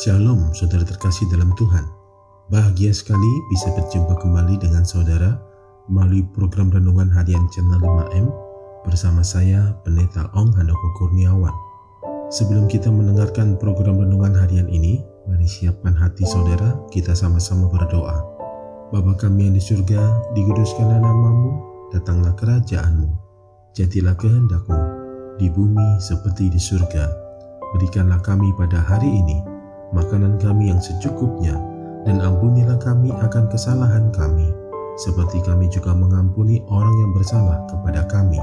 Shalom saudara terkasih dalam Tuhan. Bahagia sekali bisa berjumpa kembali dengan saudara melalui program Renungan Harian Channel 5M bersama saya Pendeta Ong Handoko Kurniawan. Sebelum kita mendengarkan program Renungan Harian ini, mari siapkan hati saudara, kita sama-sama berdoa. Bapa kami yang di surga, dikuduskanlah nama-Mu, datanglah kerajaan-Mu, jadilah kehendak-Mu di bumi seperti di surga. Berikanlah kami pada hari ini makanan kami yang secukupnya, dan ampunilah kami akan kesalahan kami, seperti kami juga mengampuni orang yang bersalah kepada kami.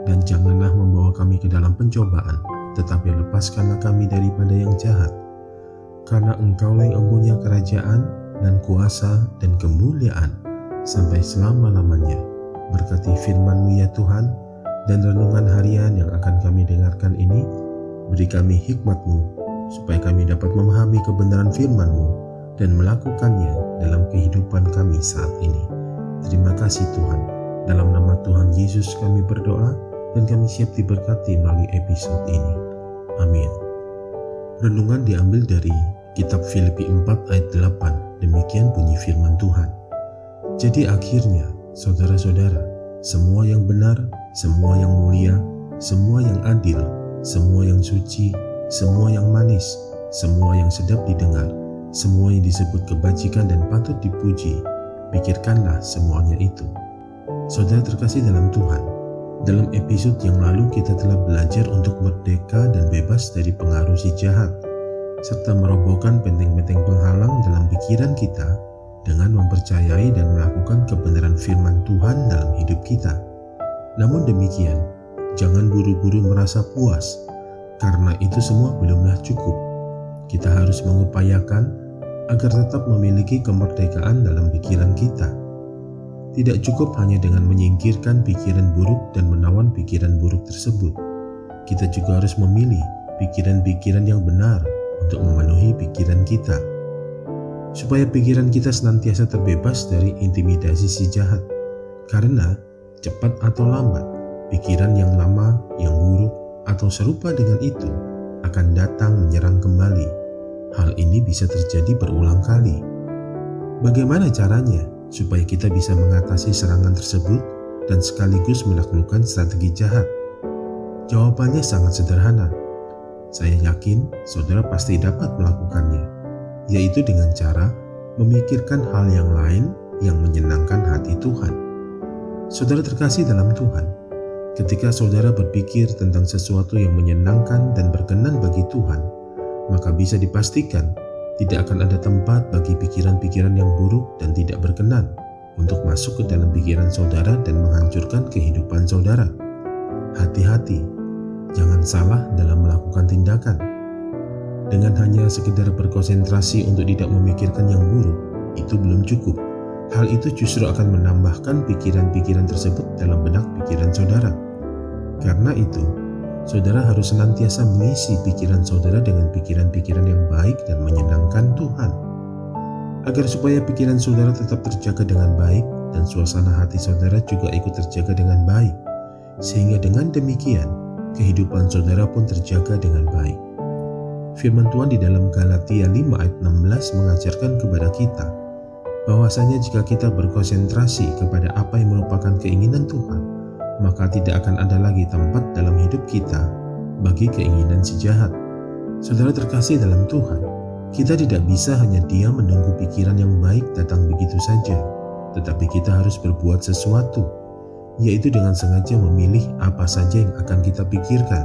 Dan janganlah membawa kami ke dalam pencobaan, tetapi lepaskanlah kami daripada yang jahat. Karena Engkaulah yang mempunyai kerajaan, dan kuasa, dan kemuliaan, sampai selama-lamanya. Berkati firman-Mu ya Tuhan, dan renungan harian yang akan kami dengarkan ini, beri kami hikmat-Mu, supaya kami dapat memahami kebenaran firman-Mu dan melakukannya dalam kehidupan kami saat ini. Terima kasih Tuhan. Dalam nama Tuhan Yesus kami berdoa, dan kami siap diberkati melalui episode ini. Amin. Renungan diambil dari kitab Filipi 4 ayat 8. Demikian bunyi firman Tuhan. Jadi akhirnya, saudara-saudara, semua yang benar, semua yang mulia, semua yang adil, semua yang suci, semua yang manis, semua yang sedap didengar, semua yang disebut kebajikan dan patut dipuji, pikirkanlah semuanya itu. Saudara terkasih dalam Tuhan, dalam episode yang lalu kita telah belajar untuk merdeka dan bebas dari pengaruh si jahat, serta merobohkan benteng-benteng penghalang dalam pikiran kita dengan mempercayai dan melakukan kebenaran firman Tuhan dalam hidup kita. Namun demikian, jangan buru-buru merasa puas, karena itu semua belumlah cukup. Kita harus mengupayakan agar tetap memiliki kemerdekaan dalam pikiran kita. Tidak cukup hanya dengan menyingkirkan pikiran buruk dan menawan pikiran buruk tersebut. Kita juga harus memilih pikiran-pikiran yang benar untuk memenuhi pikiran kita, supaya pikiran kita senantiasa terbebas dari intimidasi si jahat. Karena cepat atau lambat, pikiran yang lama, yang buruk, atau serupa dengan itu akan datang menyerang kembali. Hal ini bisa terjadi berulang kali. Bagaimana caranya supaya kita bisa mengatasi serangan tersebut dan sekaligus menaklukkan strategi jahat? Jawabannya sangat sederhana. Saya yakin saudara pasti dapat melakukannya, yaitu dengan cara memikirkan hal yang lain yang menyenangkan hati Tuhan. Saudara terkasih dalam Tuhan, ketika saudara berpikir tentang sesuatu yang menyenangkan dan berkenan bagi Tuhan, maka bisa dipastikan tidak akan ada tempat bagi pikiran-pikiran yang buruk dan tidak berkenan untuk masuk ke dalam pikiran saudara dan menghancurkan kehidupan saudara. Hati-hati, jangan salah dalam melakukan tindakan. Dengan hanya sekedar berkonsentrasi untuk tidak memikirkan yang buruk, itu belum cukup. Hal itu justru akan menambahkan pikiran-pikiran tersebut dalam benak pikiran saudara. Karena itu, saudara harus senantiasa mengisi pikiran saudara dengan pikiran-pikiran yang baik dan menyenangkan Tuhan. Agar supaya pikiran saudara tetap terjaga dengan baik dan suasana hati saudara juga ikut terjaga dengan baik. Sehingga dengan demikian, kehidupan saudara pun terjaga dengan baik. Firman Tuhan di dalam Galatia 5 ayat 16 mengajarkan kepada kita bahwasanya jika kita berkonsentrasi kepada apa yang merupakan keinginan Tuhan, maka tidak akan ada lagi tempat dalam hidup kita bagi keinginan si jahat. Saudara terkasih dalam Tuhan, kita tidak bisa hanya diam menunggu pikiran yang baik datang begitu saja, tetapi kita harus berbuat sesuatu, yaitu dengan sengaja memilih apa saja yang akan kita pikirkan.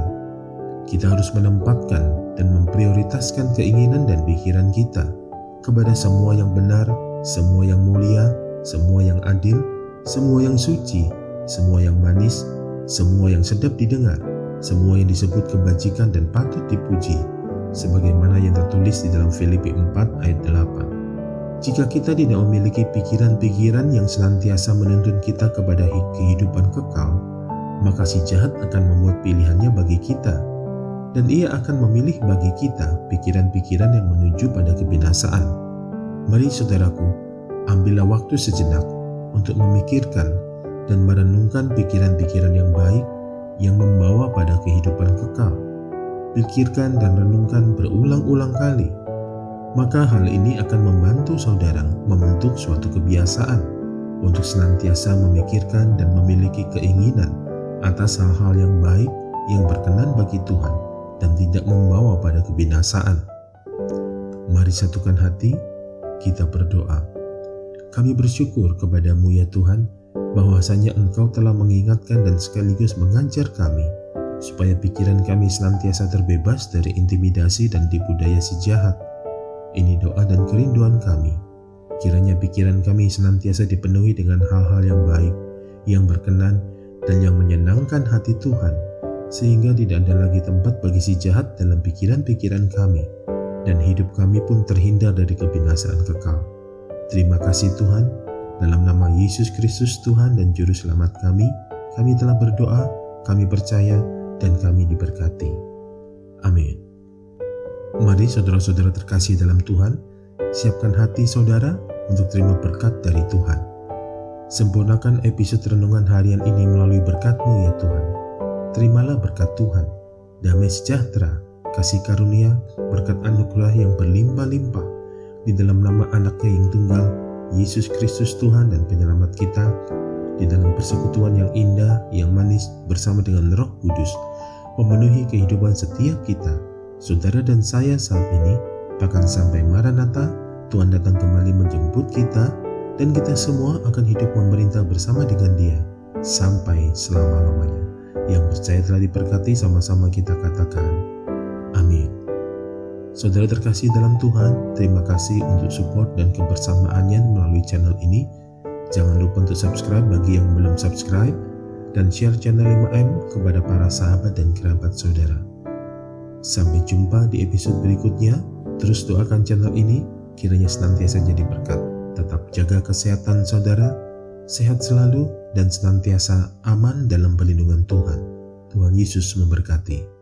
Kita harus menempatkan dan memprioritaskan keinginan dan pikiran kita kepada semua yang benar, semua yang mulia, semua yang adil, semua yang suci, semua yang manis, semua yang sedap didengar, semua yang disebut kebajikan dan patut dipuji, sebagaimana yang tertulis di dalam Filipi 4 ayat 8. Jika kita tidak memiliki pikiran-pikiran yang senantiasa menuntun kita kepada kehidupan kekal, maka si jahat akan membuat pilihannya bagi kita, dan ia akan memilih bagi kita pikiran-pikiran yang menuju pada kebinasaan. Mari saudaraku, ambillah waktu sejenak untuk memikirkan dan merenungkan pikiran-pikiran yang baik yang membawa pada kehidupan kekal. Pikirkan dan renungkan berulang-ulang kali. maka hal ini akan membantu saudara membentuk suatu kebiasaan untuk senantiasa memikirkan dan memiliki keinginan atas hal-hal yang baik yang berkenan bagi Tuhan dan tidak membawa pada kebinasaan. Mari satukan hati, kita berdoa. Kami bersyukur kepadamu ya Tuhan, bahwasanya Engkau telah mengingatkan dan sekaligus mengajar kami, supaya pikiran kami senantiasa terbebas dari intimidasi dan tipu daya si jahat. Ini doa dan kerinduan kami. Kiranya pikiran kami senantiasa dipenuhi dengan hal-hal yang baik, yang berkenan, dan yang menyenangkan hati Tuhan, sehingga tidak ada lagi tempat bagi si jahat dalam pikiran-pikiran kami, dan hidup kami pun terhindar dari kebinasaan kekal. Terima kasih Tuhan, dalam nama Yesus Kristus Tuhan dan Juru Selamat kami telah berdoa, kami percaya, dan kami diberkati. Amin. Mari saudara-saudara terkasih dalam Tuhan, siapkan hati saudara untuk terima berkat dari Tuhan. Sempurnakan episode renungan harian ini melalui berkat-Mu ya Tuhan. Terimalah berkat Tuhan, damai sejahtera, kasih karunia, berkat anugerah yang berlimpah-limpah di dalam nama Anaknya yang tunggal, Yesus Kristus Tuhan dan Penyelamat kita, di dalam persekutuan yang indah, yang manis bersama dengan Roh Kudus, memenuhi kehidupan setiap kita, saudara dan saya saat ini, bahkan sampai Maranatha, Tuhan datang kembali menjemput kita, dan kita semua akan hidup memerintah bersama dengan Dia sampai selama-lamanya. Yang percaya telah diberkati, sama-sama kita katakan, amin. Saudara terkasih dalam Tuhan, terima kasih untuk support dan kebersamaannya melalui channel ini. Jangan lupa untuk subscribe bagi yang belum subscribe, dan share channel 5M kepada para sahabat dan kerabat saudara. Sampai jumpa di episode berikutnya. Terus doakan channel ini kiranya senantiasa jadi berkat. Tetap jaga kesehatan saudara, sehat selalu dan senantiasa aman dalam perlindungan Tuhan. Tuhan Yesus memberkati.